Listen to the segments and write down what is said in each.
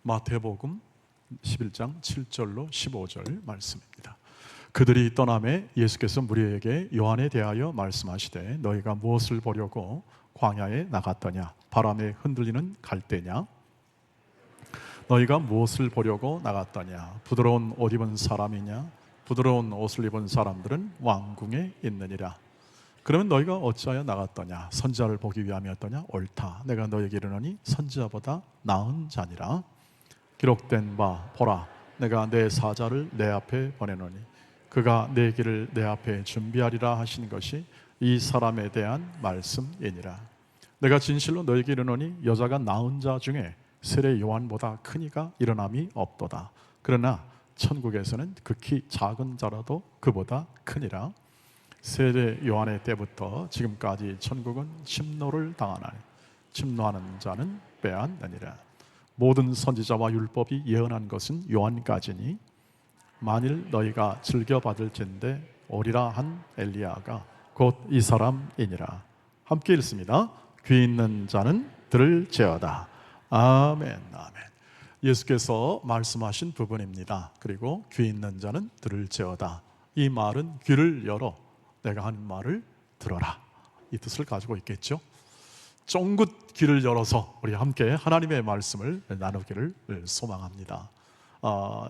마태복음 11장 7절로 15절 말씀입니다. 그들이 떠나매 예수께서 무리에게 요한에 대하여 말씀하시되 너희가 무엇을 보려고 광야에 나갔더냐? 바람에 흔들리는 갈대냐? 너희가 무엇을 보려고 나갔더냐? 부드러운 옷 입은 사람이냐? 부드러운 옷을 입은 사람들은 왕궁에 있느니라. 그러면 너희가 어찌하여 나갔더냐? 선지자를 보기 위함이었더냐? 옳다. 내가 너희에게 이르노니 선지자보다 나은 자니라. 기록된 바 보라, 내가 내 사자를 내 앞에 보내노니 그가 내 길을 내 앞에 준비하리라 하신 것이 이 사람에 대한 말씀이니라. 내가 진실로 너희에게 이르노니 여자가 낳은 자 중에 세례 요한보다 큰 이가 일어남이 없도다. 그러나 천국에서는 극히 작은 자라도 그보다 크니라. 세례 요한의 때부터 지금까지 천국은 침노를 당하나니 침노하는 자는 빼앗느니라. 모든 선지자와 율법이 예언한 것은 요한까지니 만일 너희가 즐겨받을진대 오리라 한 엘리야가 곧 이 사람이니라. 함께 읽습니다. 귀 있는 자는 들을지어다. 아멘. 아멘. 예수께서 말씀하신 부분입니다. 그리고 귀 있는 자는 들을지어다. 이 말은 귀를 열어 내가 하는 말을 들어라, 이 뜻을 가지고 있겠죠. 쫑긋 귀를 열어서 우리 함께 하나님의 말씀을 나누기를 소망합니다.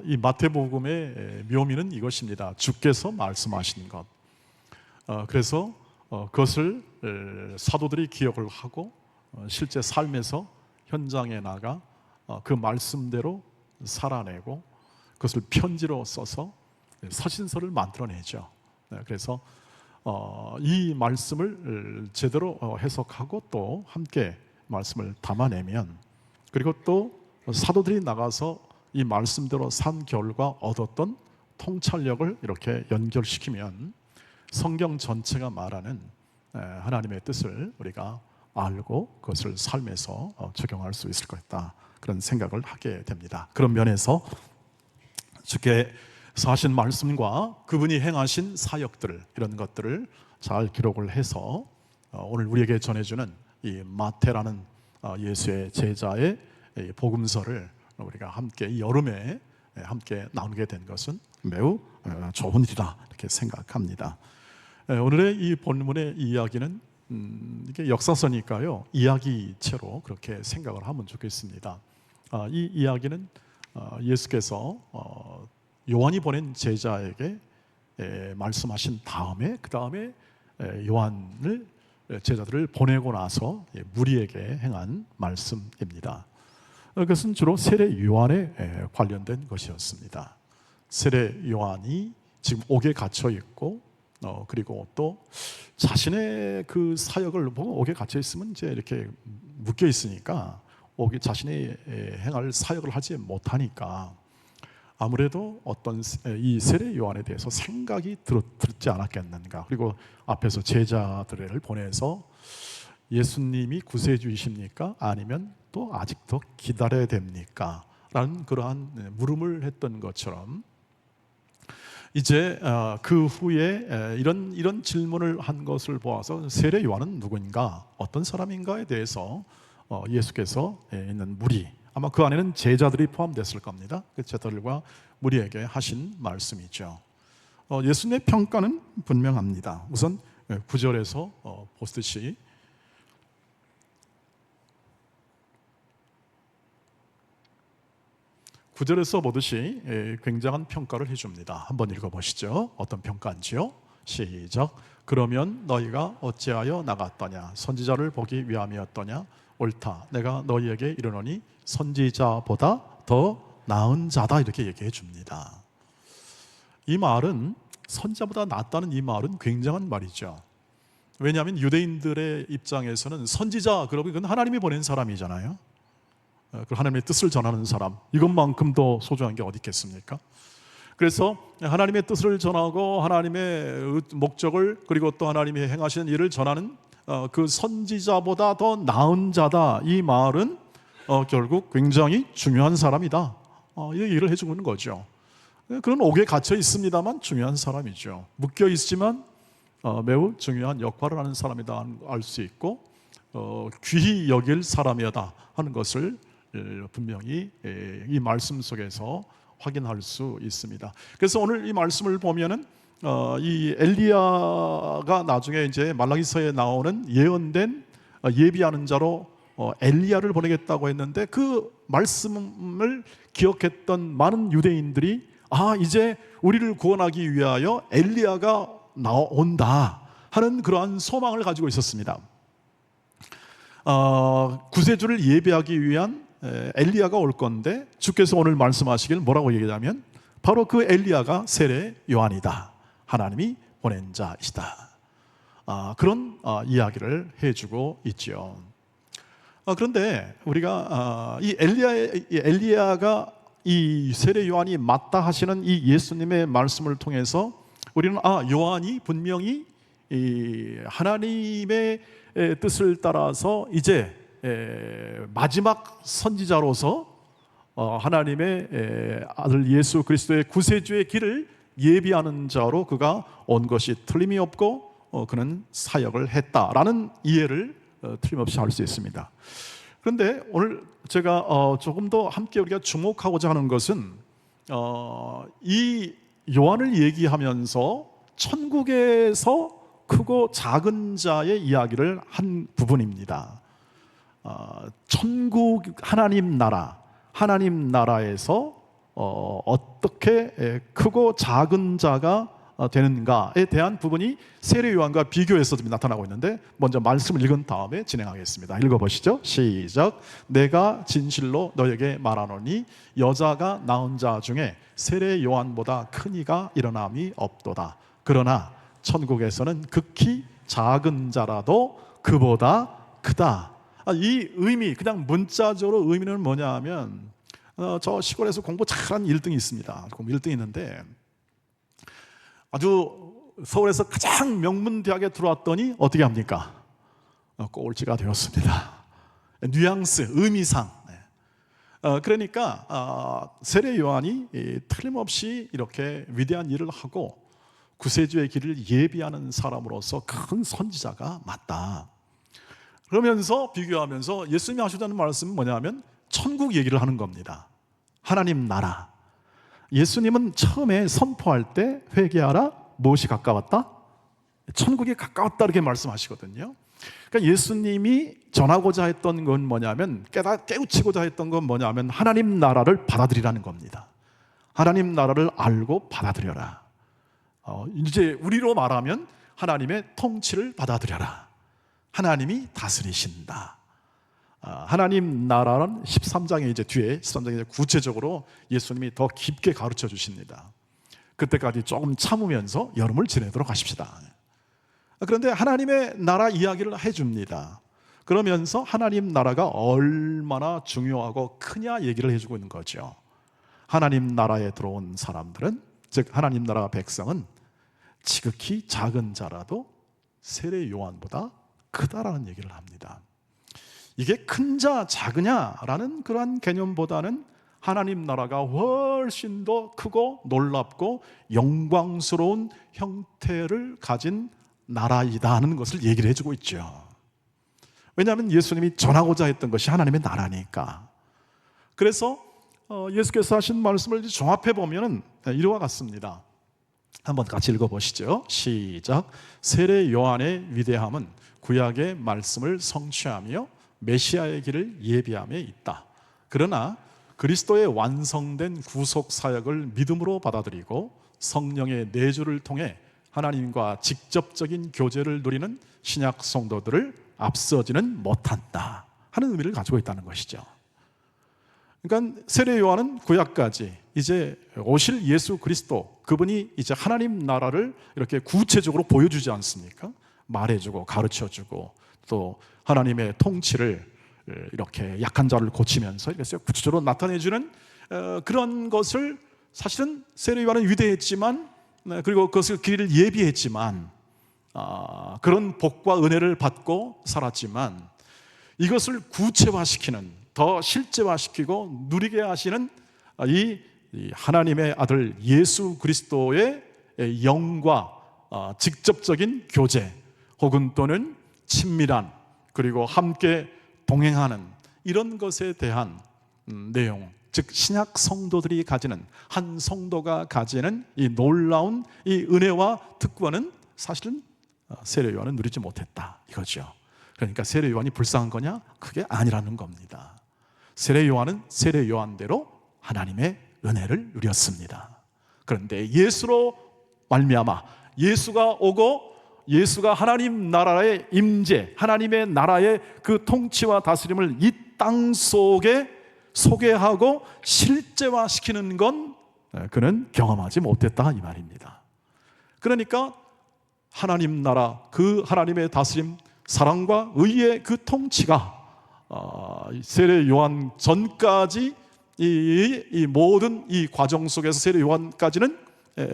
이 마태복음의 묘미는 이것입니다. 주께서 말씀하신 것. 그래서 그것을 사도들이 기억을 하고 실제 삶에서 현장에 나가 그 말씀대로 살아내고 그것을 편지로 써서 서신서를 만들어내죠. 그래서 이 말씀을 제대로 해석하고 또 함께 말씀을 담아내면, 그리고 또 사도들이 나가서 이 말씀대로 산 결과 얻었던 통찰력을 이렇게 연결시키면 성경 전체가 말하는 하나님의 뜻을 우리가 알고 그것을 삶에서 적용할 수 있을 것 같다, 그런 생각을 하게 됩니다. 그런 면에서 주께 하신 말씀과 그분이 행하신 사역들, 이런 것들을 잘 기록을 해서 오늘 우리에게 전해주는 이 마태라는 예수의 제자의 복음서를 우리가 함께 이 여름에 함께 나누게 된 것은 매우 좋은 일이다, 이렇게 생각합니다. 오늘의 이 본문의 이야기는 이게 역사서니까요, 이야기체로 그렇게 생각을 하면 좋겠습니다. 이 이야기는 예수께서 요한이 보낸 제자에게 말씀하신 다음에, 그 다음에 요한을 제자들을 보내고 나서 무리에게 행한 말씀입니다. 그것은 주로 세례 요한에 관련된 것이었습니다. 세례 요한이 지금 옥에 갇혀 있고, 그리고 또 자신의 그 사역을 보고 옥에 갇혀 있으면 이제 이렇게 묶여 있으니까 옥에 자신이 행할 사역을 하지 못하니까 아무래도 어떤 이 세례 요한에 대해서 생각이 들지 않았겠는가. 그리고 앞에서 제자들을 보내서 예수님이 구세주이십니까? 아니면 또 아직 더 기다려야 됩니까? 라는 그러한 물음을 했던 것처럼 이제 그 후에 이런 질문을 한 것을 보아서 세례 요한은 누구인가, 어떤 사람인가에 대해서 예수께서 있는 무리, 아마 그 안에는 제자들이 포함됐을 겁니다. 그 제자들과 무리에게 하신 말씀이죠. 예수님의 평가는 분명합니다. 우선 9절에서 보듯이 9절에서 보듯이 굉장한 평가를 해줍니다. 한번 읽어보시죠. 어떤 평가인지요? 시작. 그러면 너희가 어찌하여 나갔더냐? 선지자를 보기 위함이었더냐? 옳다. 내가 너희에게 이르노니 선지자보다 더 나은 자다, 이렇게 얘기해 줍니다. 이 말은, 선지자보다 낫다는 이 말은 굉장한 말이죠. 왜냐하면 유대인들의 입장에서는 선지자, 그러면 그건 하나님이 보낸 사람이잖아요. 그 하나님의 뜻을 전하는 사람, 이것만큼 더 소중한 게 어디 있겠습니까? 그래서 하나님의 뜻을 전하고 하나님의 목적을, 그리고 또 하나님이 행하시는 일을 전하는 그 선지자보다 더 나은 자다, 이 말은 결국 굉장히 중요한 사람이다, 이 얘기를 해주는 거죠. 그런 옥에 갇혀 있습니다만 중요한 사람이죠. 묶여 있지만 매우 중요한 역할을 하는 사람이다 알 수 있고 귀히 여길 사람이다 하는 것을 분명히 이 말씀 속에서 확인할 수 있습니다. 그래서 오늘 이 말씀을 보면은 이 엘리야가 나중에 이제 말라기서에 나오는 예언된 예비하는 자로 엘리야를 보내겠다고 했는데, 그 말씀을 기억했던 많은 유대인들이 이제 우리를 구원하기 위하여 엘리야가 나온다 하는 그러한 소망을 가지고 있었습니다. 구세주를 예비하기 위한 엘리야가 올 건데, 주께서 오늘 말씀하시길 뭐라고 얘기하냐면 바로 그 엘리야가 세례 요한이다, 하나님이 보낸 자이시다. 그런 이야기를 해주고 있죠. 그런데 우리가 이 엘리야가 이 세례 요한이 맞다 하시는 이 예수님의 말씀을 통해서 우리는 요한이 분명히 이 하나님의 뜻을 따라서 이제 마지막 선지자로서 하나님의 아들 예수 그리스도의 구세주의 길을 예비하는 자로 그가 온 것이 틀림이 없고 그는 사역을 했다라는 이해를 틀림없이 할 수 있습니다. 그런데 오늘 제가 조금 더 함께 우리가 주목하고자 하는 것은 이 요한을 얘기하면서 천국에서 크고 작은 자의 이야기를 한 부분입니다. 천국, 하나님 나라에서 어떻게 크고 작은 자가 되는가에 대한 부분이 세례 요한과 비교해서 나타나고 있는데, 먼저 말씀을 읽은 다음에 진행하겠습니다. 읽어보시죠. 시작. 내가 진실로 너에게 말하노니 여자가 낳은 자 중에 세례 요한보다 큰 이가 일어남이 없도다. 그러나 천국에서는 극히 작은 자라도 그보다 크다. 이 의미, 그냥 문자적으로 의미는 뭐냐 하면 저 시골에서 공부 잘하는 1등이 있습니다. 공부 1등이 있는데 아주 서울에서 가장 명문 대학에 들어왔더니 어떻게 합니까? 꼴찌가 되었습니다. 뉘앙스, 의미상. 그러니까 세례 요한이 틀림없이 이렇게 위대한 일을 하고 구세주의 길을 예비하는 사람으로서 큰 선지자가 맞다. 그러면서 비교하면서 예수님이 하시자는 말씀은 뭐냐면 천국 얘기를 하는 겁니다. 하나님 나라. 예수님은 처음에 선포할 때 회개하라, 무엇이 가까웠다? 천국이 가까웠다, 이렇게 말씀하시거든요. 그러니까 예수님이 전하고자 했던 건 뭐냐면, 깨우치고자 했던 건 뭐냐면 하나님 나라를 받아들이라는 겁니다. 하나님 나라를 알고 받아들여라. 이제 우리로 말하면 하나님의 통치를 받아들여라. 하나님이 다스리신다. 하나님 나라는 13장에 이제 뒤에 13장에 구체적으로 예수님이 더 깊게 가르쳐 주십니다. 그때까지 조금 참으면서 여름을 지내도록 하십시다. 그런데 하나님의 나라 이야기를 해줍니다. 그러면서 하나님 나라가 얼마나 중요하고 크냐 얘기를 해주고 있는 거죠. 하나님 나라에 들어온 사람들은, 즉 하나님 나라 백성은 지극히 작은 자라도 세례 요한보다 크다라는 얘기를 합니다. 이게 큰 자, 작으냐라는 그러한 개념보다는 하나님 나라가 훨씬 더 크고 놀랍고 영광스러운 형태를 가진 나라이다 하는 것을 얘기를 해주고 있죠. 왜냐하면 예수님이 전하고자 했던 것이 하나님의 나라니까. 그래서 예수께서 하신 말씀을 종합해 보면 이와 같습니다. 한번 같이 읽어보시죠. 시작. 세례 요한의 위대함은 구약의 말씀을 성취하며 메시아의 길을 예비함에 있다. 그러나 그리스도의 완성된 구속 사역을 믿음으로 받아들이고 성령의 내주를 통해 하나님과 직접적인 교제를 누리는 신약 성도들을 앞서지는 못한다 하는 의미를 가지고 있다는 것이죠. 그러니까 세례 요한은 구약까지 이제 오실 예수 그리스도, 그분이 이제 하나님 나라를 이렇게 구체적으로 보여주지 않습니까? 말해주고 가르쳐주고 또 하나님의 통치를 이렇게 약한 자를 고치면서 이렇게 구체적으로 나타내주는 그런 것을, 사실은 세례 요한은 위대했지만, 그리고 그것을 길을 예비했지만, 그런 복과 은혜를 받고 살았지만, 이것을 구체화시키는, 더 실제화시키고 누리게 하시는 이 하나님의 아들 예수 그리스도의 영과 직접적인 교제 혹은 또는 친밀한, 그리고 함께 동행하는 이런 것에 대한 내용, 즉 신약 성도들이 가지는, 한 성도가 가지는 이 놀라운 이 은혜와 특권은 사실은 세례 요한은 누리지 못했다 이거죠. 그러니까 세례 요한이 불쌍한 거냐? 그게 아니라는 겁니다. 세례 요한은 세례 요한대로 하나님의 은혜를 누렸습니다. 그런데 예수로 말미암아 예수가 오고 예수가 하나님 나라의 임재, 하나님의 나라의 그 통치와 다스림을 이 땅 속에 소개하고 실제화시키는 건 그는 경험하지 못했다 이 말입니다. 그러니까 하나님 나라, 그 하나님의 다스림, 사랑과 의의 그 통치가 세례 요한 전까지 이 모든 이 과정 속에서 세례 요한까지는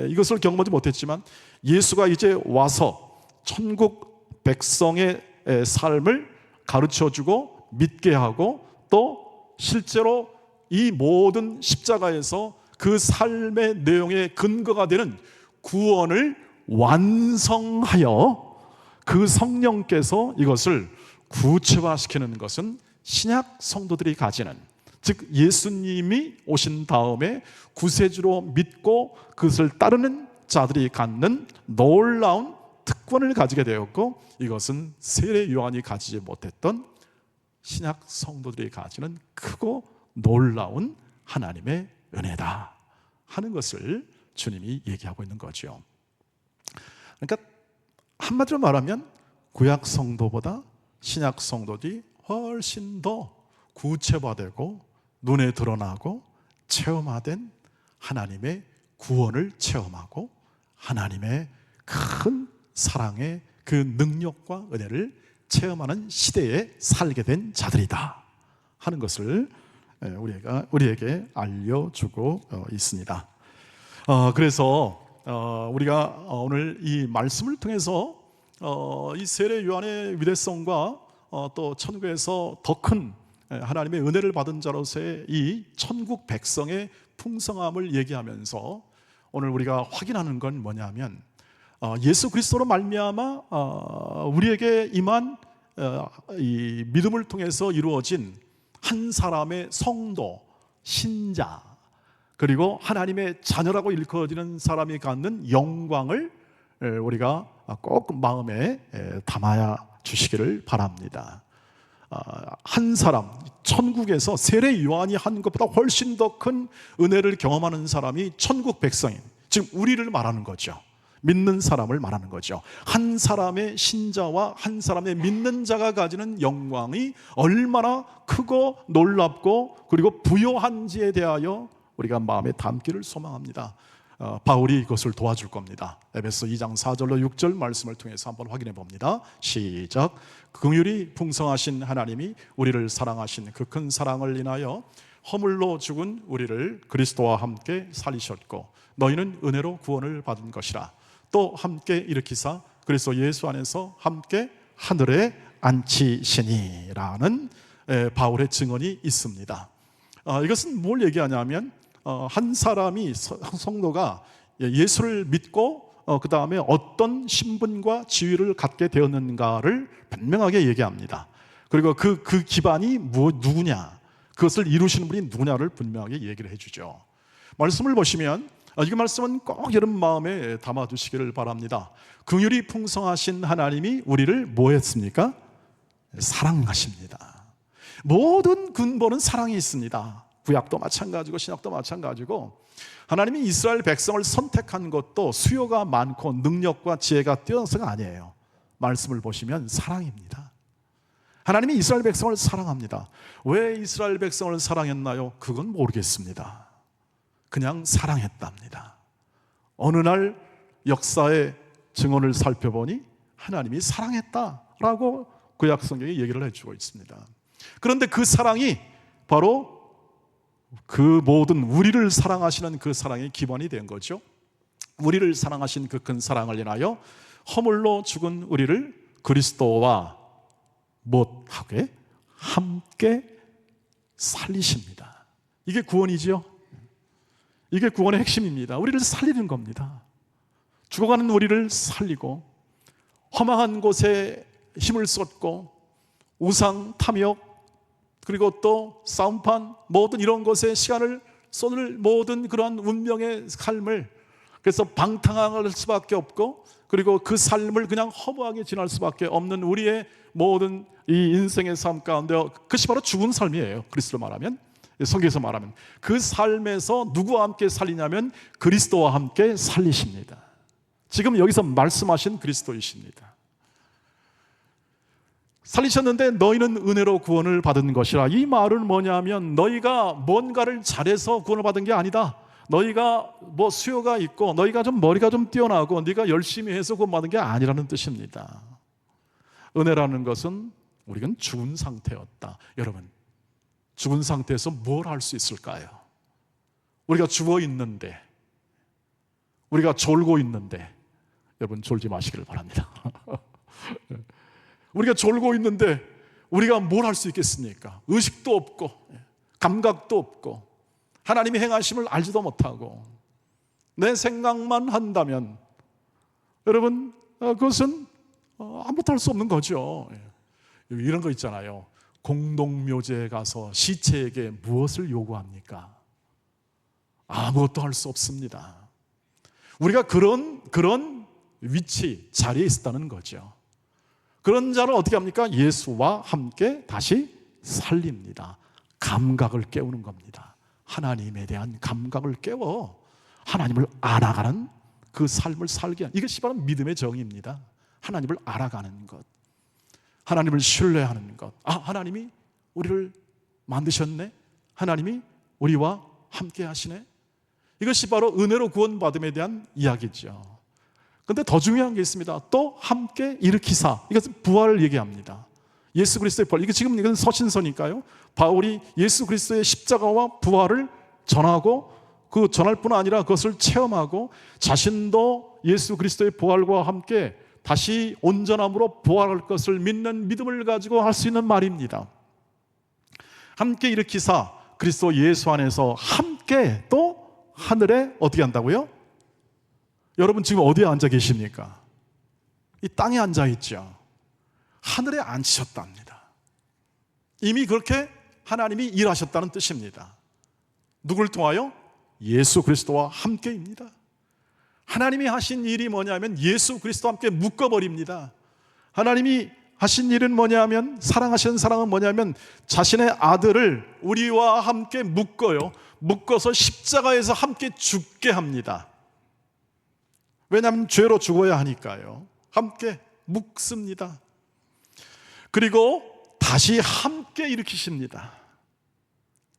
이것을 경험하지 못했지만, 예수가 이제 와서 천국 백성의 삶을 가르쳐주고 믿게 하고 또 실제로 이 모든 십자가에서 그 삶의 내용의 근거가 되는 구원을 완성하여 그 성령께서 이것을 구체화시키는 것은 신약 성도들이 가지는, 즉 예수님이 오신 다음에 구세주로 믿고 그것을 따르는 자들이 갖는 놀라운 특권을 가지게 되었고, 이것은 세례 요한이 가지지 못했던 신약 성도들이 가지는 크고 놀라운 하나님의 은혜다 하는 것을 주님이 얘기하고 있는 거죠. 그러니까 한마디로 말하면 구약 성도보다 신약 성도들이 훨씬 더 구체화되고 눈에 드러나고 체험화된 하나님의 구원을 체험하고 하나님의 큰 사랑의 그 능력과 은혜를 체험하는 시대에 살게 된 자들이다 하는 것을 우리에게 알려주고 있습니다. 그래서 우리가 오늘 이 말씀을 통해서 이 세례 요한의 위대성과 또 천국에서 더 큰 하나님의 은혜를 받은 자로서의 이 천국 백성의 풍성함을 얘기하면서 오늘 우리가 확인하는 건 뭐냐면, 예수 그리스도로 말미암아 우리에게 임한 이 믿음을 통해서 이루어진 한 사람의 성도, 신자, 그리고 하나님의 자녀라고 일컬어지는 사람이 갖는 영광을 우리가 꼭 마음에 담아야 주시기를 바랍니다. 한 사람, 천국에서 세례 요한이 한 것보다 훨씬 더 큰 은혜를 경험하는 사람이 천국 백성인, 지금 우리를 말하는 거죠. 믿는 사람을 말하는 거죠. 한 사람의 신자와 한 사람의 믿는 자가 가지는 영광이 얼마나 크고 놀랍고 그리고 부요한지에 대하여 우리가 마음에 담기를 소망합니다. 바울이 이것을 도와줄 겁니다. 에베소 2장 4절로 6절 말씀을 통해서 한번 확인해 봅니다. 시작. 긍휼이 풍성하신 하나님이 우리를 사랑하신 그 큰 사랑을 인하여 허물로 죽은 우리를 그리스도와 함께 살리셨고 너희는 은혜로 구원을 받은 것이라. 또 함께 일으키사 그리스도 예수 안에서 함께 하늘에 앉히시니라는 바울의 증언이 있습니다. 이것은 뭘 얘기하냐면, 한 사람이, 성도가 예수를 믿고 그 다음에 어떤 신분과 지위를 갖게 되었는가를 분명하게 얘기합니다. 그리고 그 기반이 누구냐, 그것을 이루시는 분이 누구냐를 분명하게 얘기를 해주죠. 말씀을 보시면 이 말씀은 꼭 여러분 마음에 담아두시기를 바랍니다. 긍휼이 풍성하신 하나님이 우리를 뭐 했습니까? 사랑하십니다. 모든 근본은 사랑이 있습니다. 구약도 마찬가지고 신약도 마찬가지고, 하나님이 이스라엘 백성을 선택한 것도 수요가 많고 능력과 지혜가 뛰어나서가 아니에요. 말씀을 보시면 사랑입니다. 하나님이 이스라엘 백성을 사랑합니다. 왜 이스라엘 백성을 사랑했나요? 그건 모르겠습니다. 그냥 사랑했답니다. 어느 날 역사의 증언을 살펴보니 하나님이 사랑했다라고 구약 성경이 얘기를 해주고 있습니다. 그런데 그 사랑이 바로 그 모든 우리를 사랑하시는 그 사랑의 기반이 된 거죠. 우리를 사랑하신 그 큰 사랑을 인하여 허물로 죽은 우리를 그리스도와 못하게 함께 살리십니다. 이게 구원이지요. 이게 구원의 핵심입니다. 우리를 살리는 겁니다. 죽어가는 우리를 살리고, 험한 곳에 힘을 쏟고 우상, 탐욕, 그리고 또 싸움판 모든 이런 것에 시간을 쏟을 모든 그러한 운명의 삶을, 그래서 방탕할 수밖에 없고, 그리고 그 삶을 그냥 허무하게 지날 수밖에 없는 우리의 모든 이 인생의 삶 가운데, 그것이 바로 죽은 삶이에요. 그리스도로 말하면, 성경에서 말하면 그 삶에서 누구와 함께 살리냐면 그리스도와 함께 살리십니다. 지금 여기서 말씀하신 그리스도이십니다. 살리셨는데 너희는 은혜로 구원을 받은 것이라. 이 말은 뭐냐면 너희가 뭔가를 잘해서 구원을 받은 게 아니다. 너희가 뭐 수요가 있고 너희가 좀 머리가 좀 뛰어나고 네가 열심히 해서 구원받은 게 아니라는 뜻입니다. 은혜라는 것은 우리가 죽은 상태였다. 여러분, 죽은 상태에서 뭘 할 수 있을까요? 우리가 죽어 있는데, 우리가 졸고 있는데, 여러분 졸지 마시기를 바랍니다. 우리가 졸고 있는데 우리가 뭘 할 수 있겠습니까? 의식도 없고 감각도 없고 하나님의 행하심을 알지도 못하고 내 생각만 한다면 여러분 그것은 아무것도 할 수 없는 거죠. 이런 거 있잖아요. 공동묘지에 가서 시체에게 무엇을 요구합니까? 아무것도 할 수 없습니다. 우리가 그런 위치, 자리에 있었다는 거죠. 그런 자를 어떻게 합니까? 예수와 함께 다시 살립니다. 감각을 깨우는 겁니다. 하나님에 대한 감각을 깨워 하나님을 알아가는 그 삶을 살게 하는, 이것이 바로 믿음의 정의입니다. 하나님을 알아가는 것, 하나님을 신뢰하는 것. 아, 하나님이 우리를 만드셨네, 하나님이 우리와 함께 하시네. 이것이 바로 은혜로 구원받음에 대한 이야기죠. 그런데 더 중요한 게 있습니다. 또 함께 일으키사, 이것은 부활을 얘기합니다. 예수 그리스도의 부활, 이게 지금 이건 서신서니까요. 바울이 예수 그리스도의 십자가와 부활을 전하고, 그 전할 뿐 아니라 그것을 체험하고 자신도 예수 그리스도의 부활과 함께 다시 온전함으로 부활할 것을 믿는 믿음을 가지고 할 수 있는 말입니다. 함께 일으키사, 그리스도 예수 안에서 함께 또 하늘에 어떻게 한다고요? 여러분 지금 어디에 앉아 계십니까? 이 땅에 앉아 있죠. 하늘에 앉으셨답니다. 이미 그렇게 하나님이 일하셨다는 뜻입니다. 누굴 통하여? 예수 그리스도와 함께입니다. 하나님이 하신 일이 뭐냐면 예수 그리스도와 함께 묶어버립니다. 하나님이 하신 일은 뭐냐면, 사랑하시는 사랑은 뭐냐면 자신의 아들을 우리와 함께 묶어요. 묶어서 십자가에서 함께 죽게 합니다. 왜냐하면 죄로 죽어야 하니까요. 함께 묶습니다. 그리고 다시 함께 일으키십니다.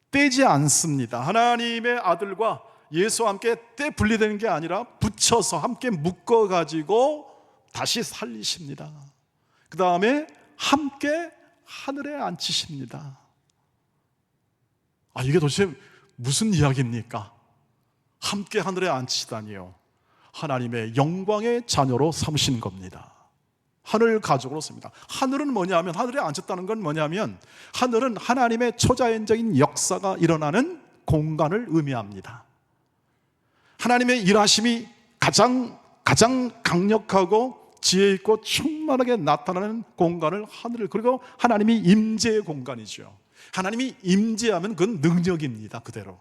떼지 않습니다. 하나님의 아들과 예수와 함께 떼 분리되는 게 아니라 붙여서 함께 묶어가지고 다시 살리십니다. 그 다음에 함께 하늘에 앉히십니다. 아, 이게 도대체 무슨 이야기입니까? 함께 하늘에 앉히시다니요. 하나님의 영광의 자녀로 삼으신 겁니다. 하늘 가족으로 씁니다. 하늘은 뭐냐면, 하늘에 앉혔다는 건 뭐냐면, 하늘은 하나님의 초자연적인 역사가 일어나는 공간을 의미합니다. 하나님의 일하심이 가장 강력하고 지혜 있고 충만하게 나타나는 공간을 하늘을, 그리고 하나님이 임재의 공간이죠. 하나님이 임재하면 그건 능력입니다. 그대로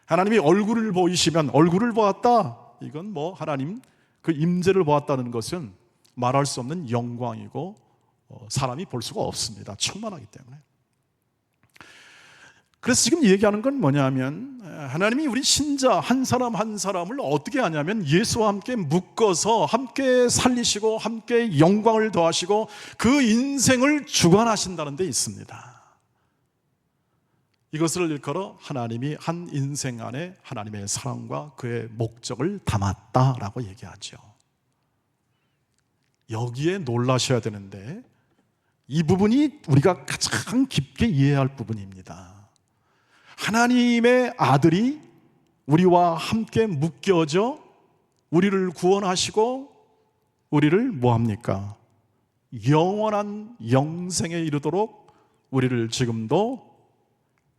하나님이 얼굴을 보이시면 얼굴을 보았다, 이건 뭐 하나님 그 임재를 보았다는 것은 말할 수 없는 영광이고 사람이 볼 수가 없습니다. 충만하기 때문에. 그래서 지금 얘기하는 건 뭐냐면, 하나님이 우리 신자 한 사람 한 사람을 어떻게 하냐면 예수와 함께 묶어서 함께 살리시고 함께 영광을 더하시고 그 인생을 주관하신다는 데 있습니다. 이것을 일컬어 하나님이 한 인생 안에 하나님의 사랑과 그의 목적을 담았다라고 얘기하죠. 여기에 놀라셔야 되는데, 이 부분이 우리가 가장 깊게 이해해야 할 부분입니다. 하나님의 아들이 우리와 함께 묶여져 우리를 구원하시고 우리를 뭐합니까? 영원한 영생에 이르도록 우리를 지금도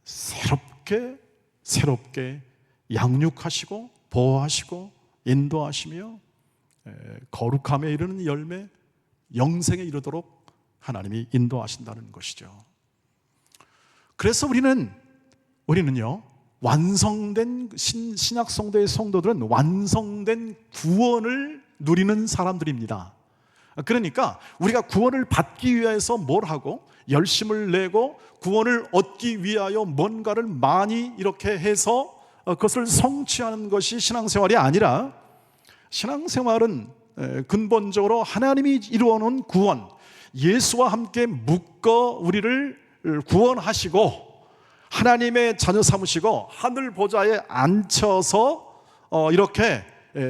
새롭게 양육하시고 보호하시고 인도하시며 거룩함에 이르는 열매, 영생에 이르도록 하나님이 인도하신다는 것이죠. 그래서 우리는요, 완성된 신약 성도의 성도들은 완성된 구원을 누리는 사람들입니다. 그러니까 우리가 구원을 받기 위해서 뭘 하고 열심을 내고 구원을 얻기 위하여 뭔가를 많이 이렇게 해서 그것을 성취하는 것이 신앙생활이 아니라, 신앙생활은 근본적으로 하나님이 이루어놓은 구원, 예수와 함께 묶어 우리를 구원하시고 하나님의 자녀 삼으시고 하늘 보좌에 앉혀서 이렇게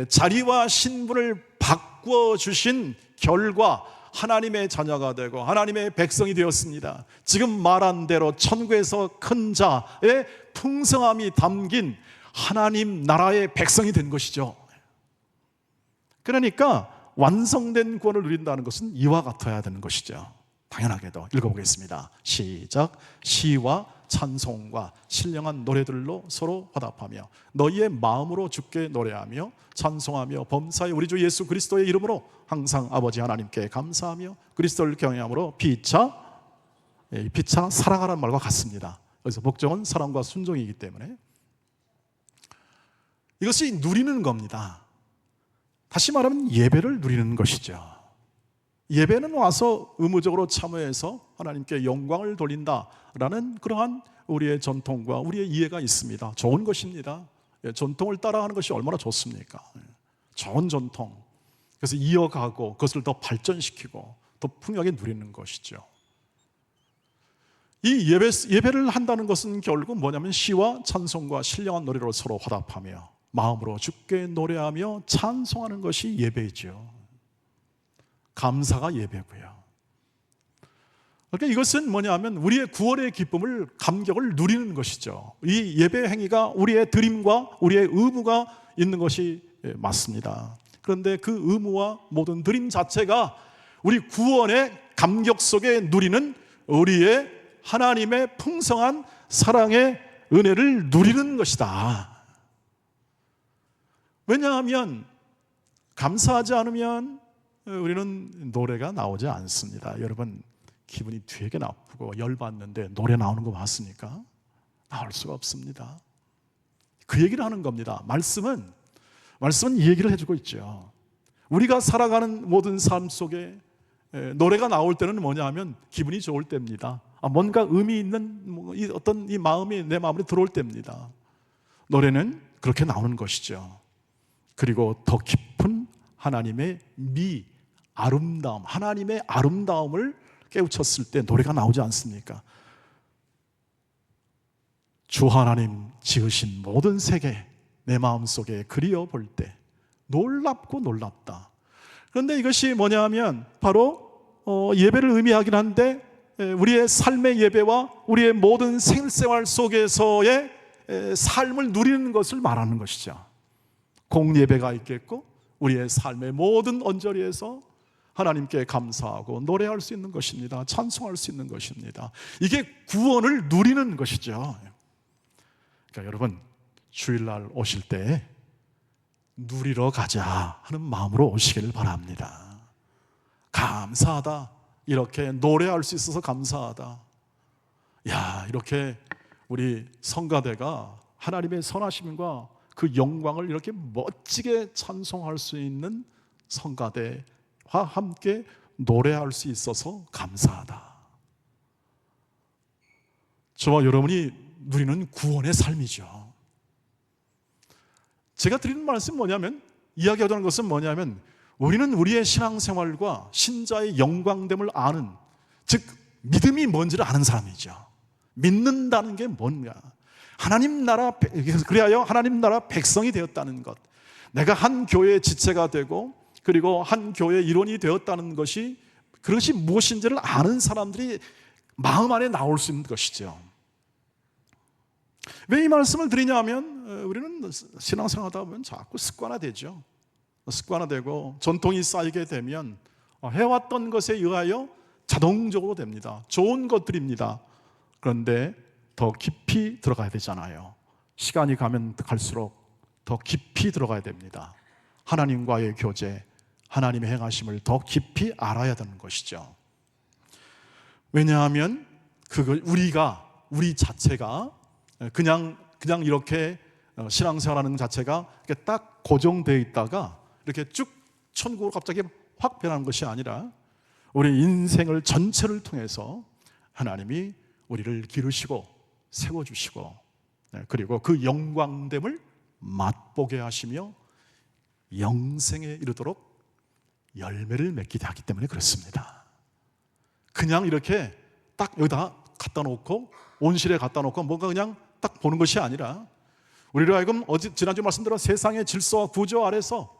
자리와 신분을 바꾸어 주신 결과 하나님의 자녀가 되고 하나님의 백성이 되었습니다. 지금 말한 대로 천국에서 큰 자의 풍성함이 담긴 하나님 나라의 백성이 된 것이죠. 그러니까 완성된 구원을 누린다는 것은 이와 같아야 되는 것이죠. 당연하게도 읽어보겠습니다. 시작. 시와 찬송과 신령한 노래들로 서로 화답하며 너희의 마음으로 주께 노래하며 찬송하며 범사의 우리 주 예수 그리스도의 이름으로 항상 아버지 하나님께 감사하며 그리스도를 경외함으로 피차 사랑하라는 말과 같습니다. 그래서 목적은 사랑과 순종이기 때문에 이것이 누리는 겁니다. 다시 말하면 예배를 누리는 것이죠. 예배는 와서 의무적으로 참여해서 하나님께 영광을 돌린다라는 그러한 우리의 전통과 우리의 이해가 있습니다. 좋은 것입니다. 전통을 따라가는 것이 얼마나 좋습니까? 좋은 전통. 그래서 이어가고 그것을 더 발전시키고 더 풍요하게 누리는 것이죠. 이 예배를 한다는 것은 결국 뭐냐면 시와 찬송과 신령한 노래로 서로 화답하며 마음으로 주께 노래하며 찬송하는 것이 예배이죠. 감사가 예배고요. 그러니까 이것은 뭐냐면 우리의 구원의 기쁨을, 감격을 누리는 것이죠. 이 예배 행위가 우리의 드림과 우리의 의무가 있는 것이 맞습니다. 그런데 그 의무와 모든 드림 자체가 우리 구원의 감격 속에 누리는 우리의 하나님의 풍성한 사랑의 은혜를 누리는 것이다. 왜냐하면 감사하지 않으면 우리는 노래가 나오지 않습니다. 여러분, 기분이 되게 나쁘고 열받는데 노래 나오는 거 봤습니까? 나올 수가 없습니다. 그 얘기를 하는 겁니다. 말씀은 이 얘기를 해주고 있죠. 우리가 살아가는 모든 삶 속에 노래가 나올 때는 뭐냐 하면 기분이 좋을 때입니다. 뭔가 의미 있는 어떤 이 마음이 내 마음에 들어올 때입니다. 노래는 그렇게 나오는 것이죠. 그리고 더 깊은 하나님의 아름다움, 하나님의 아름다움을 깨우쳤을 때 노래가 나오지 않습니까? 주 하나님 지으신 모든 세계 내 마음속에 그리워 볼 때 놀랍고 놀랍다. 그런데 이것이 뭐냐면 바로 예배를 의미하긴 한데 우리의 삶의 예배와 우리의 모든 생활 속에서의 삶을 누리는 것을 말하는 것이죠. 공예배가 있겠고 우리의 삶의 모든 언저리에서 하나님께 감사하고 노래할 수 있는 것입니다. 찬송할 수 있는 것입니다. 이게 구원을 누리는 것이죠. 그러니까 여러분, 주일날 오실 때 누리러 가자 하는 마음으로 오시기를 바랍니다. 감사하다. 이렇게 노래할 수 있어서 감사하다. 이렇게 우리 성가대가 하나님의 선하심과 그 영광을 이렇게 멋지게 찬송할 수 있는 성가대와 함께 노래할 수 있어서 감사하다. 저와 여러분이 누리는 구원의 삶이죠. 제가 드리는 말씀은 뭐냐면, 이야기하자는 것은 뭐냐면, 우리는 우리의 신앙생활과 신자의 영광됨을 아는, 즉 믿음이 뭔지를 아는 사람이죠. 믿는다는 게 뭔가, 하나님 나라, 그리하여 하나님 나라 백성이 되었다는 것, 내가 한 교회의 지체가 되고 그리고 한 교회의 일원이 되었다는 것이, 그것이 무엇인지를 아는 사람들이 마음 안에 나올 수 있는 것이죠. 왜 이 말씀을 드리냐면, 우리는 신앙생활하다 보면 자꾸 습관화되죠. 습관화되고 전통이 쌓이게 되면 해왔던 것에 의하여 자동적으로 됩니다. 좋은 것들입니다. 그런데 더 깊이 들어가야 되잖아요. 시간이 가면 갈수록 더 깊이 들어가야 됩니다. 하나님과의 교제, 하나님의 행하심을 더 깊이 알아야 되는 것이죠. 왜냐하면 그걸 우리가 우리 자체가 그냥 이렇게 신앙생활하는 자체가 이렇게 딱 고정되어 있다가 이렇게 쭉 천국으로 갑자기 확 변하는 것이 아니라 우리 인생을 전체를 통해서 하나님이 우리를 기르시고 세워주시고 그리고 그 영광됨을 맛보게 하시며 영생에 이르도록 열매를 맺게 하기 때문에 그렇습니다. 그냥 이렇게 딱 여기다 갖다 놓고 온실에 갖다 놓고 뭔가 그냥 딱 보는 것이 아니라 우리로 하여금 지난주 말씀대로 세상의 질서와 구조 아래서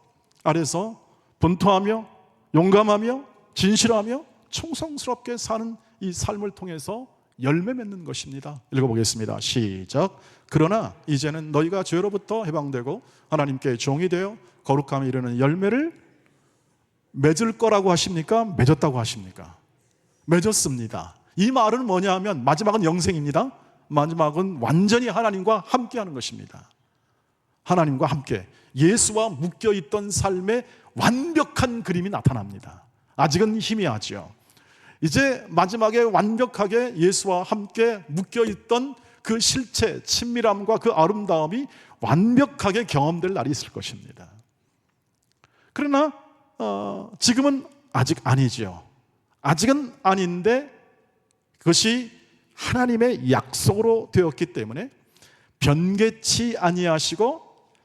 분투하며 용감하며 진실하며 충성스럽게 사는 이 삶을 통해서 열매 맺는 것입니다. 읽어보겠습니다. 시작. 그러나 이제는 너희가 죄로부터 해방되고 하나님께 종이 되어 거룩함에 이르는 열매를 맺을 거라고 하십니까? 맺었다고 하십니까? 맺었습니다. 이 말은 뭐냐 하면 마지막은 영생입니다. 마지막은 완전히 하나님과 함께하는 것입니다. 하나님과 함께 예수와 묶여있던 삶의 완벽한 그림이 나타납니다. 아직은 희미하죠. 이제 마지막에 완벽하게 예수와 함께 묶여있던 그 실체, 친밀함과 그 아름다움이 완벽하게 경험될 날이 있을 것입니다. 그러나 지금은 아직 아니죠. 아직은 아닌데 그것이 하나님의 약속으로 되었기 때문에 변개치 아니하시고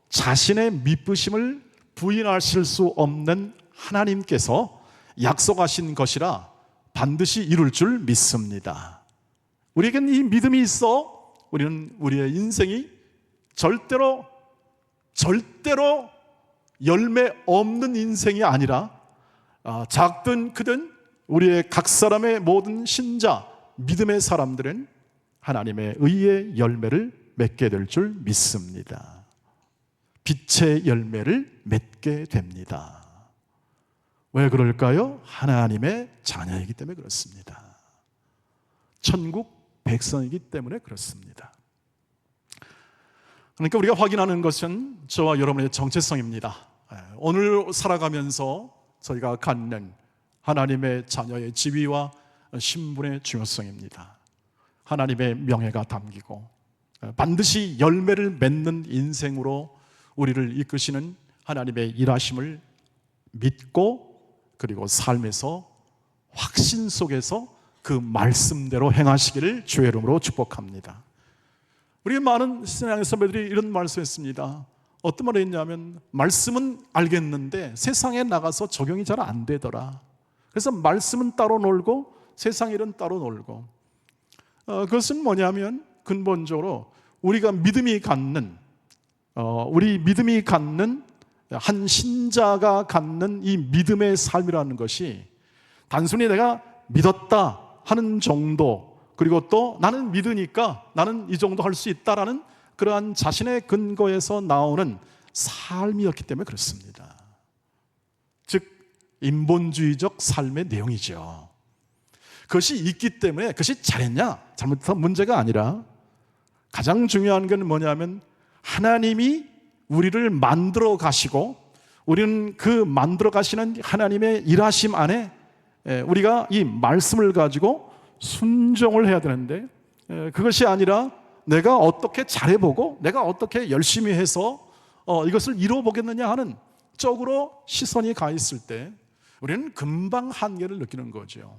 자신의 미쁘심을 부인하실 수 없는 하나님께서 약속하신 것이라 반드시 이룰 줄 믿습니다. 우리에겐 이 믿음이 있어 우리는 우리의 인생이 절대로 열매 없는 인생이 아니라 작든 크든 우리의 각 사람의 모든 신자 믿음의 사람들은 하나님의 의의 열매를 맺게 될 줄 믿습니다. 빛의 열매를 맺게 됩니다. 왜 그럴까요? 하나님의 자녀이기 때문에 그렇습니다. 천국 백성이기 때문에 그렇습니다. 그러니까 우리가 확인하는 것은 저와 여러분의 정체성입니다. 오늘 살아가면서 저희가 갖는 하나님의 자녀의 지위와 신분의 중요성입니다. 하나님의 명예가 담기고 반드시 열매를 맺는 인생으로 우리를 이끄시는 하나님의 일하심을 믿고 그리고 삶에서 확신 속에서 그 말씀대로 행하시기를 주의 이름으로 축복합니다. 우리 많은 신앙의 선배들이 이런 말씀했습니다. 어떤 말을 했냐면 말씀은 알겠는데 세상에 나가서 적용이 잘 안 되더라. 그래서 말씀은 따로 놀고 세상 일은 따로 놀고 그것은 뭐냐면 근본적으로 우리가 믿음이 갖는 한 신자가 갖는 이 믿음의 삶이라는 것이 단순히 내가 믿었다 하는 정도 그리고 또 나는 믿으니까 나는 이 정도 할 수 있다라는 그러한 자신의 근거에서 나오는 삶이었기 때문에 그렇습니다. 즉 인본주의적 삶의 내용이죠. 그것이 있기 때문에 그것이 잘했냐 잘못한 문제가 아니라 가장 중요한 건 뭐냐면 하나님이 우리를 만들어 가시고 우리는 그 만들어 가시는 하나님의 일하심 안에 우리가 이 말씀을 가지고 순종을 해야 되는데 그것이 아니라 내가 어떻게 잘해보고 내가 어떻게 열심히 해서 이것을 이루어보겠느냐 하는 쪽으로 시선이 가 있을 때 우리는 금방 한계를 느끼는 거죠.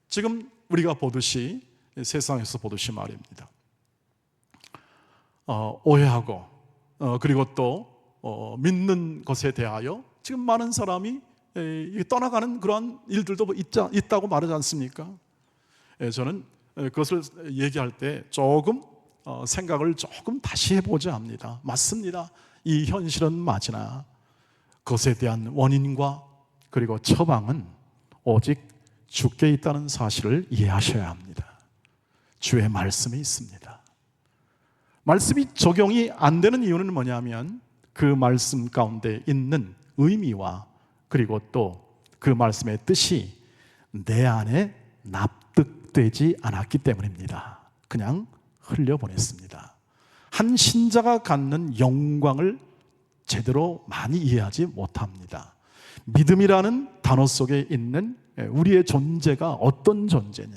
지금 우리가 보듯이 세상에서 보듯이 말입니다. 오해하고 그리고 또 믿는 것에 대하여 지금 많은 사람이 떠나가는 그런 일들도 있다고 말하지 않습니까? 저는 그것을 얘기할 때 조금 생각을 조금 다시 해보자 합니다. 맞습니다. 이 현실은 맞으나 그것에 대한 원인과 그리고 처방은 오직 주께 있다는 사실을 이해하셔야 합니다. 주의 말씀이 있습니다. 말씀이 적용이 안 되는 이유는 뭐냐면 그 말씀 가운데 있는 의미와 그리고 또 그 말씀의 뜻이 내 안에 납득되지 않았기 때문입니다. 그냥 흘려보냈습니다. 한 신자가 갖는 영광을 제대로 많이 이해하지 못합니다. 믿음이라는 단어 속에 있는 우리의 존재가 어떤 존재냐,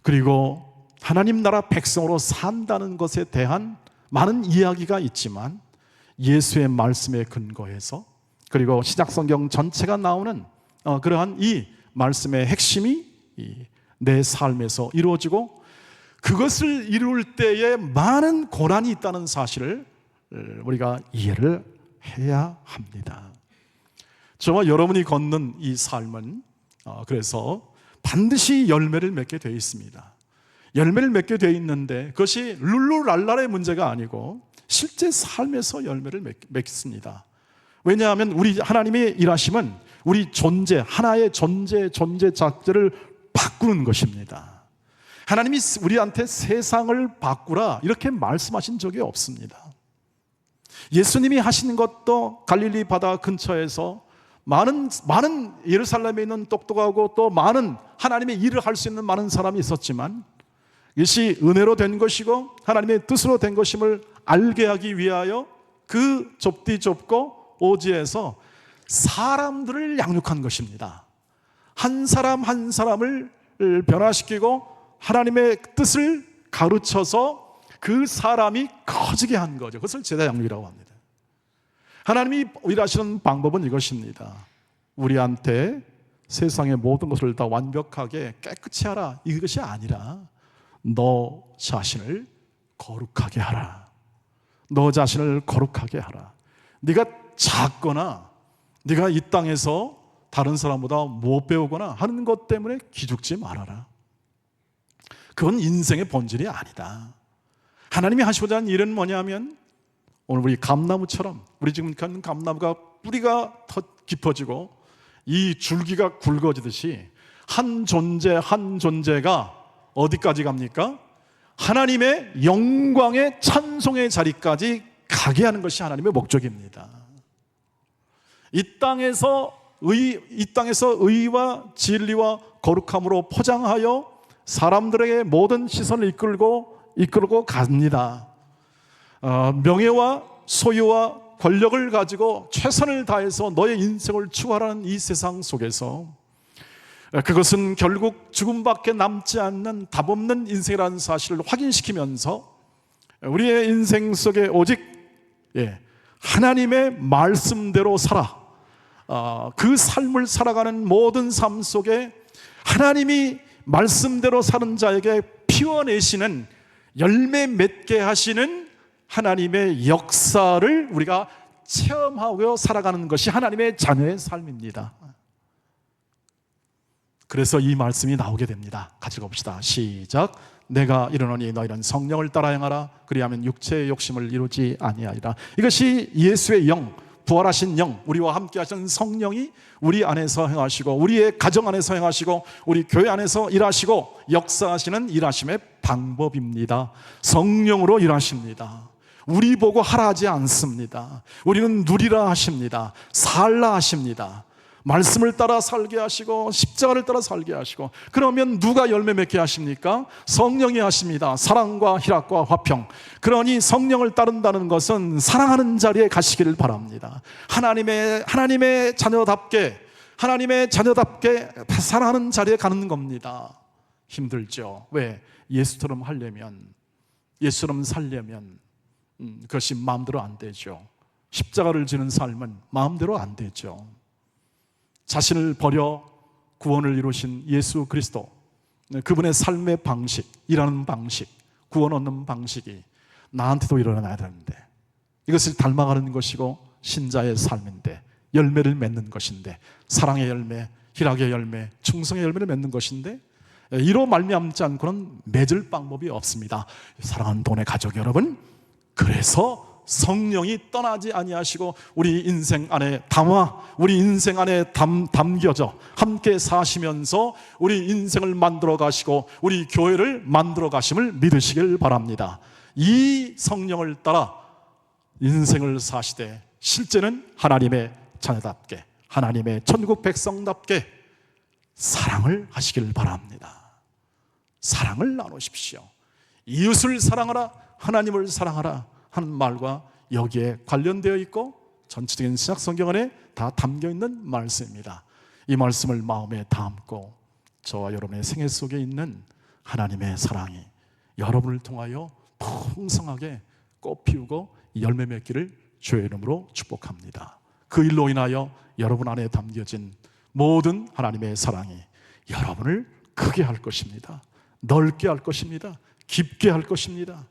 그리고 하나님 나라 백성으로 산다는 것에 대한 많은 이야기가 있지만 예수의 말씀에 근거해서, 그리고 신약성경 전체가 나오는 그러한 이 말씀의 핵심이 내 삶에서 이루어지고, 그것을 이룰 때에 많은 고난이 있다는 사실을 우리가 이해를 해야 합니다. 저와 여러분이 걷는 이 삶은 그래서 반드시 열매를 맺게 되어 있습니다. 열매를 맺게 되어 있는데 그것이 룰루랄라의 문제가 아니고 실제 삶에서 열매를 맺습니다. 왜냐하면 우리 하나님의 일하심은 우리 존재, 하나의 존재 자체를 바꾸는 것입니다. 하나님이 우리한테 세상을 바꾸라 이렇게 말씀하신 적이 없습니다. 예수님이 하시는 것도 갈릴리 바다 근처에서 많은 예루살렘에 있는 똑똑하고 또 많은 하나님의 일을 할 수 있는 많은 사람이 있었지만, 이것이 은혜로 된 것이고 하나님의 뜻으로 된 것임을 알게 하기 위하여 그 좁디 좁고 오지에서 사람들을 양육한 것입니다. 한 사람 한 사람을 변화시키고 하나님의 뜻을 가르쳐서 그 사람이 커지게 한 거죠. 그것을 제자 양육이라고 합니다. 하나님이 일하시는 방법은 이것입니다. 우리한테 세상의 모든 것을 다 완벽하게 깨끗이 하라, 이것이 아니라 너 자신을 거룩하게 하라. 너 자신을 거룩하게 하라. 네가 작거나 네가 이 땅에서 다른 사람보다 못 배우거나 하는 것 때문에 기죽지 말아라. 그건 인생의 본질이 아니다. 하나님이 하시고자 하는 일은 뭐냐면, 오늘 우리 감나무처럼, 우리 지금 가는 감나무가 뿌리가 더 깊어지고 이 줄기가 굵어지듯이 한 존재 한 존재가 어디까지 갑니까? 하나님의 영광의 찬송의 자리까지 가게 하는 것이 하나님의 목적입니다. 이 땅에서 의와 진리와 거룩함으로 포장하여 사람들에게 모든 시선을 이끌고 갑니다. 명예와 소유와 권력을 가지고 최선을 다해서 너의 인생을 추구하라는 이 세상 속에서, 그것은 결국 죽음밖에 남지 않는 답없는 인생이라는 사실을 확인시키면서 우리의 인생 속에 오직 하나님의 말씀대로 살아, 그 삶을 살아가는 모든 삶 속에 하나님이 말씀대로 사는 자에게 피워내시는, 열매 맺게 하시는 하나님의 역사를 우리가 체험하고 살아가는 것이 하나님의 자녀의 삶입니다. 그래서 이 말씀이 나오게 됩니다. 같이 봅시다. 시작. 내가 이르노니 너희는 성령을 따라 행하라. 그리하면 육체의 욕심을 이루지 아니하리라. 이것이 예수의 영, 부활하신 영, 우리와 함께 하시는 성령이 우리 안에서 행하시고 우리의 가정 안에서 행하시고 우리 교회 안에서 일하시고 역사하시는 일하심의 방법입니다. 성령으로 일하십니다. 우리 보고 하라 하지 않습니다. 우리는 누리라 하십니다. 살라 하십니다. 말씀을 따라 살게 하시고 십자가를 따라 살게 하시고. 그러면 누가 열매 맺게 하십니까? 성령이 하십니다. 사랑과 희락과 화평. 그러니 성령을 따른다는 것은 사랑하는 자리에 가시기를 바랍니다. 하나님의 자녀답게 사랑하는 자리에 가는 겁니다. 힘들죠. 왜? 예수처럼 하려면, 예수처럼 살려면 그것이 마음대로 안 되죠. 십자가를 지는 삶은 마음대로 안 되죠. 자신을 버려 구원을 이루신 예수 그리스도, 그분의 삶의 방식, 일하는 방식, 구원 얻는 방식이 나한테도 일어나야 되는데, 이것을 닮아가는 것이고 신자의 삶인데, 열매를 맺는 것인데, 사랑의 열매, 희락의 열매, 충성의 열매를 맺는 것인데, 이로 말미암지 않고는 맺을 방법이 없습니다. 사랑하는 돈의 가족 여러분, 그래서 성령이 떠나지 아니하시고 우리 인생 안에 우리 인생 안에 담겨져 함께 사시면서 우리 인생을 만들어 가시고 우리 교회를 만들어 가심을 믿으시길 바랍니다. 이 성령을 따라 인생을 사시되 실제는 하나님의 자녀답게, 하나님의 천국 백성답게 사랑을 하시길 바랍니다. 사랑을 나누십시오. 이웃을 사랑하라, 하나님을 사랑하라 하는 말과 여기에 관련되어 있고 전체적인 신약 성경 안에 다 담겨 있는 말씀입니다. 이 말씀을 마음에 담고 저와 여러분의 생애 속에 있는 하나님의 사랑이 여러분을 통하여 풍성하게 꽃 피우고 열매 맺기를 주의 이름으로 축복합니다. 그 일로 인하여 여러분 안에 담겨진 모든 하나님의 사랑이 여러분을 크게 할 것입니다. 넓게 할 것입니다. 깊게 할 것입니다.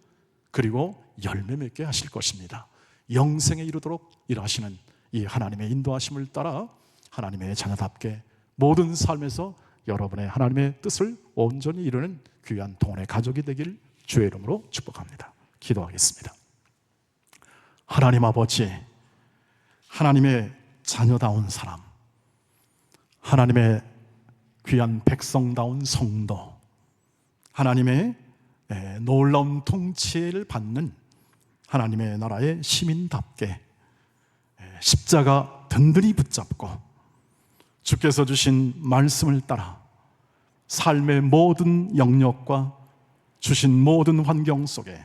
그리고 열매 맺게 하실 것입니다. 영생에 이르도록 일하시는 이 하나님의 인도하심을 따라 하나님의 자녀답게 모든 삶에서 여러분의 하나님의 뜻을 온전히 이루는 귀한 동원의 가족이 되길 주의 이름으로 축복합니다. 기도하겠습니다. 하나님 아버지, 하나님의 자녀다운 사람, 하나님의 귀한 백성다운 성도, 하나님의 놀라운 통치를 받는 하나님의 나라의 시민답게 십자가 든든히 붙잡고 주께서 주신 말씀을 따라 삶의 모든 영역과 주신 모든 환경 속에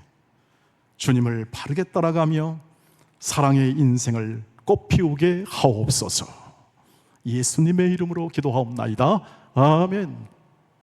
주님을 바르게 따라가며 사랑의 인생을 꽃피우게 하옵소서. 예수님의 이름으로 기도하옵나이다. 아멘.